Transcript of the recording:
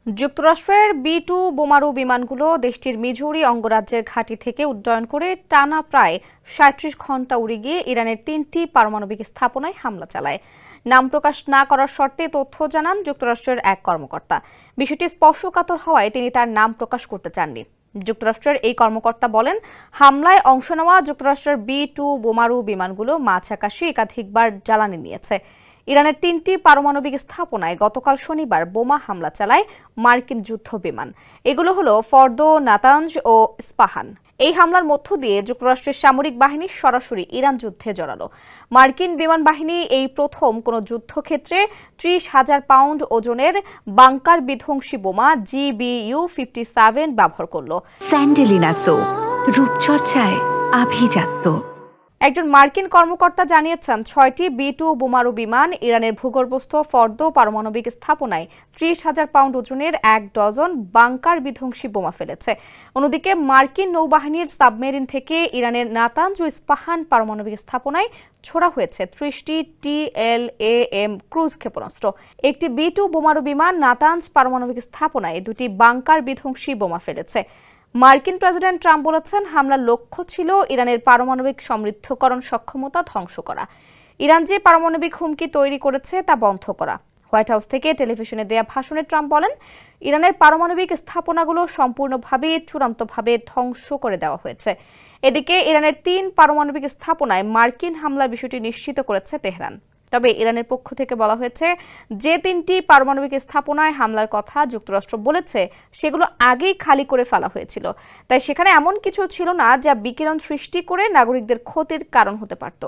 যুক্তরাষ্ট্রের B-2 বোমারু বিমানগুলো দেশটির মিজুরি অঙ্গরাজ্যের ঘাঁটি থেকে উড্ডয়ন করে টানা প্রায় ৩৭ ঘণ্টা উড়ে গিয়ে ইরানের ৩টি পারমাণবিক স্থাপনায় হামলা চালায়। নাম প্রকাশ না করার শর্তে তথ্য জানান যুক্তরাষ্ট্রের এক কর্মকর্তা। বিষয়টি স্পর্শকাতর হওয়ায় তিনি তার নাম প্রকাশ করতে চাননি। যুক্তরাষ্ট্রের এই কর্মকর্তা বলেন, হামলায় অংশ নেওয়া যুক্তরাষ্ট্রের B-2 বোমারু বিমানগুলো মাঝ আকাশে একাধিকবার জ্বালানি নিয়েছে। ইরানের ৩টি পারমাণবিক স্থাপনায় গতকাল শনিবার বোমা হামলা চালায় মার্কিন যুদ্ধ বিমান। এগুলো হলো ফর্দো, নাতানজ ও ইস্পাহান। এই হামলার মধ্য দিয়ে যুক্তরাষ্ট্রের সামরিক বাহিনী সরাসরি ইরান যুদ্ধে জড়ালো। মার্কিন বিমান বাহিনী এই প্রথম কোনো যুদ্ধক্ষেত্রে ৩০,০০০ পাউন্ড ওজনের বাংকার বিধ্বংসী বোমা GBU-57 ব্যবহার করল। স্যান্ডেলিনা সো, রূপচর্চায় আভিজাত্য। একজন মার্কিন কর্মকর্তা জানিয়েছেন, ৬টি B-2 বোমারু বিমান ইরানের ভূগর্ভস্থ ফর্দো পারমাণবিক স্থাপনায় ৩০,০০০ পাউন্ড ওজনের ১ ডজন বাংকার বিধ্বংসী বোমা ফেলেছে। অন্যদিকে মার্কিন নৌবাহিনীর সাবমেরিন থেকে ইরানের নাতানজ ও ইস্পাহান পারমাণবিক স্থাপনায় ছোড়া হয়েছে ৩০টি TLAM ক্রুজ ক্ষেপণাস্ত্র। একটি B-2 বোমারু বিমান নাতানজ পারমাণবিক স্থাপনায় ২টি বাংকার বিধ্বংসী বোমা ফেলেছে। মার্কিন প্রেসিডেন্ট ট্রাম্প বলেছেন, হামলার লক্ষ্য ছিল ইরানের পারমাণবিক সমৃদ্ধকরণ সক্ষমতা ধ্বংস করা। ইরান যে পারমাণবিক হুমকি তৈরি করেছে তা বন্ধ করা। হোয়াইট হাউস থেকে টেলিভিশনে দেয়া ভাষণে ট্রাম্প বলেন, ইরানের পারমাণবিক স্থাপনাগুলো সম্পূর্ণভাবে চূড়ান্তভাবে ধ্বংস করে দেওয়া হয়েছে। এদিকে ইরানের ৩ পারমাণবিক স্থাপনায় মার্কিন হামলার বিষয়টি নিশ্চিত করেছে তেহরান। তবে ইরানের পক্ষ থেকে বলা হয়েছে, যে ৩টি পারমাণবিক স্থাপনায় হামলার কথা যুক্তরাষ্ট্র বলেছে সেগুলো আগেই খালি করে ফেলা হয়েছিল। তাই সেখানে এমন কিছু ছিল না যা বিকিরণ সৃষ্টি করে নাগরিকদের ক্ষতির কারণ হতে পারত।